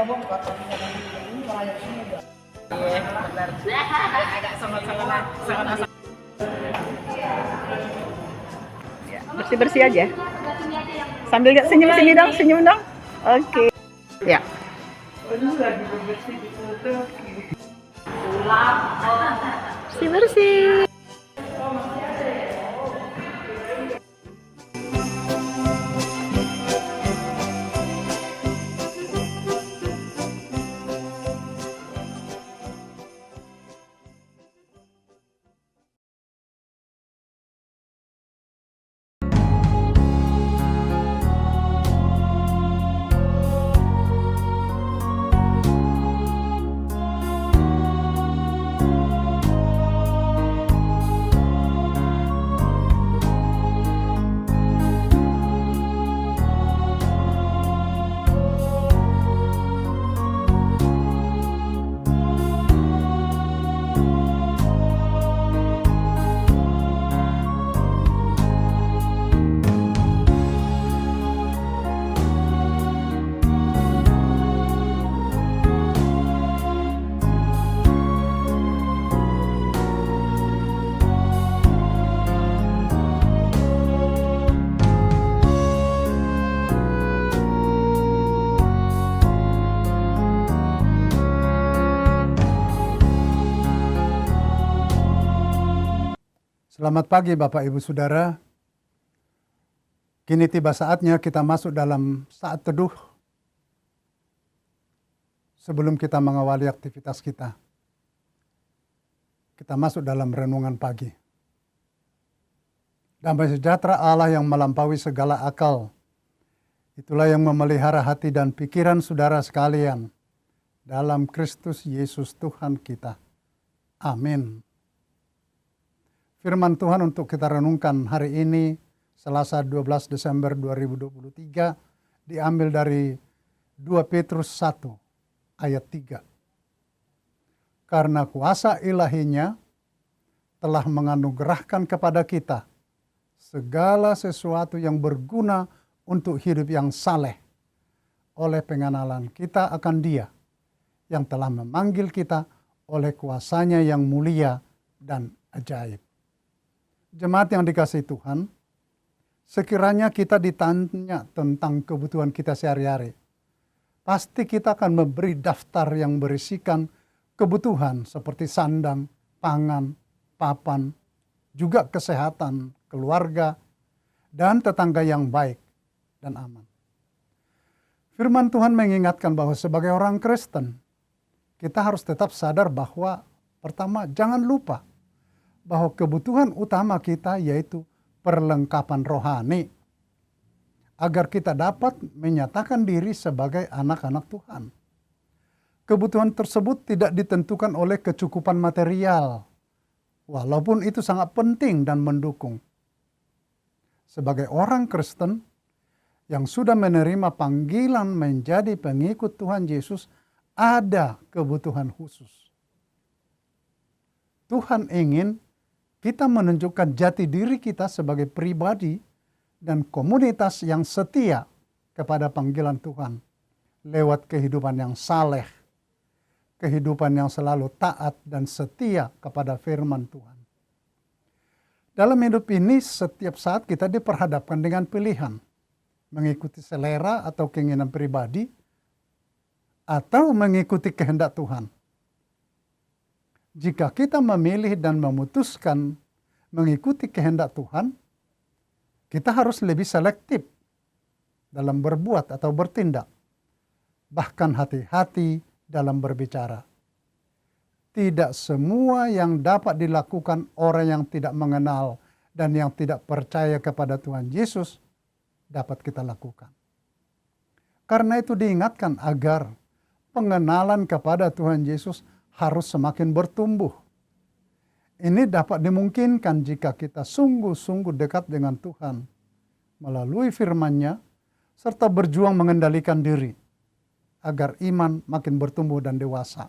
bongkar tapi jangan ini merayap semua. Iya, benar. Agak sangat ya, bersih-bersih aja. Sambil lihat senyum sini dong, senyum dong. Oke. Ya. Bersih-bersih. Selamat pagi Bapak Ibu Saudara. Kini tiba saatnya kita masuk dalam saat teduh sebelum kita mengawali aktivitas kita. Kita masuk dalam renungan pagi. Damai sejahtera Allah yang melampaui segala akal, itulah yang memelihara hati dan pikiran saudara sekalian dalam Kristus Yesus Tuhan kita. Amin. Firman Tuhan untuk kita renungkan hari ini, Selasa 12 Desember 2023, diambil dari 2 Petrus 1 ayat 3. Karena kuasa ilahinya telah menganugerahkan kepada kita segala sesuatu yang berguna untuk hidup yang saleh oleh pengenalan kita akan Dia yang telah memanggil kita oleh kuasanya yang mulia dan ajaib. Jemaat yang dikasihi Tuhan, sekiranya kita ditanya tentang kebutuhan kita sehari-hari, pasti kita akan memberi daftar yang berisikan kebutuhan seperti sandang, pangan, papan, juga kesehatan, keluarga, dan tetangga yang baik dan aman. Firman Tuhan mengingatkan bahwa sebagai orang Kristen, kita harus tetap sadar bahwa pertama, jangan lupa bahwa kebutuhan utama kita yaitu perlengkapan rohani agar kita dapat menyatakan diri sebagai anak-anak Tuhan. Kebutuhan tersebut tidak ditentukan oleh kecukupan material, walaupun itu sangat penting dan mendukung. Sebagai orang Kristen yang sudah menerima panggilan menjadi pengikut Tuhan Yesus, ada kebutuhan khusus. Tuhan ingin kita menunjukkan jati diri kita sebagai pribadi dan komunitas yang setia kepada panggilan Tuhan lewat kehidupan yang saleh, kehidupan yang selalu taat dan setia kepada firman Tuhan. Dalam hidup ini setiap saat kita diperhadapkan dengan pilihan, mengikuti selera atau keinginan pribadi atau mengikuti kehendak Tuhan. Jika kita memilih dan memutuskan mengikuti kehendak Tuhan, kita harus lebih selektif dalam berbuat atau bertindak, bahkan hati-hati dalam berbicara. Tidak semua yang dapat dilakukan orang yang tidak mengenal dan yang tidak percaya kepada Tuhan Yesus dapat kita lakukan. Karena itu diingatkan agar pengenalan kepada Tuhan Yesus harus semakin bertumbuh. Ini dapat dimungkinkan jika kita sungguh-sungguh dekat dengan Tuhan melalui firman-Nya serta berjuang mengendalikan diri agar iman makin bertumbuh dan dewasa.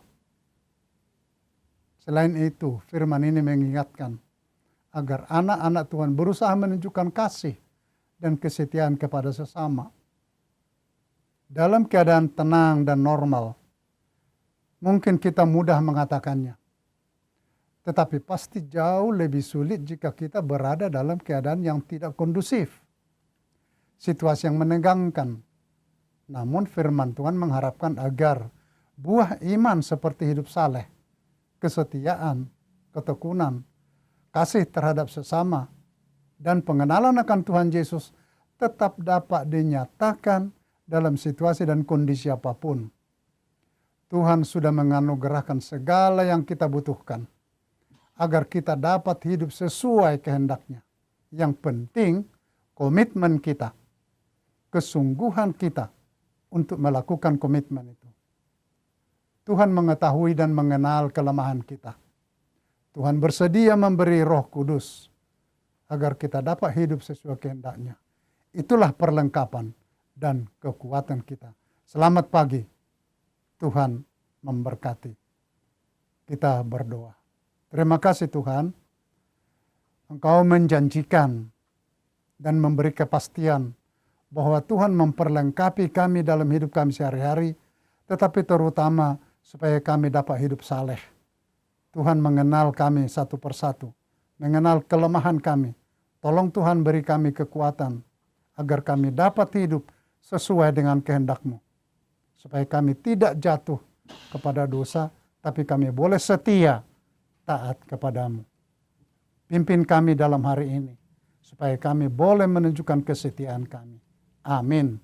Selain itu, firman ini mengingatkan agar anak-anak Tuhan berusaha menunjukkan kasih dan kesetiaan kepada sesama. dalam keadaan tenang dan normal, mungkin kita mudah mengatakannya. Tetapi pasti jauh lebih sulit jika kita berada dalam keadaan yang tidak kondusif. Situasi yang menegangkan. Namun firman Tuhan mengharapkan agar buah iman seperti hidup saleh, kesetiaan, ketekunan, kasih terhadap sesama, dan pengenalan akan Tuhan Yesus tetap dapat dinyatakan dalam situasi dan kondisi apapun. Tuhan sudah menganugerahkan segala yang kita butuhkan agar kita dapat hidup sesuai kehendaknya. Yang penting komitmen kita, kesungguhan kita untuk melakukan komitmen itu. Tuhan mengetahui dan mengenal kelemahan kita. Tuhan bersedia memberi Roh Kudus agar kita dapat hidup sesuai kehendaknya. Itulah perlengkapan dan kekuatan kita. Selamat pagi. Tuhan memberkati. Kita berdoa. Terima kasih Tuhan. Engkau menjanjikan dan memberi kepastian bahwa Tuhan memperlengkapi kami dalam hidup kami sehari-hari, tetapi terutama supaya kami dapat hidup saleh. Tuhan mengenal kami satu persatu, mengenal kelemahan kami. Tolong Tuhan beri kami kekuatan agar kami dapat hidup sesuai dengan kehendak-Mu. Supaya kami tidak jatuh kepada dosa, tapi kami boleh setia taat kepadamu. Pimpin kami dalam hari ini, supaya kami boleh menunjukkan kesetiaan kami. Amin.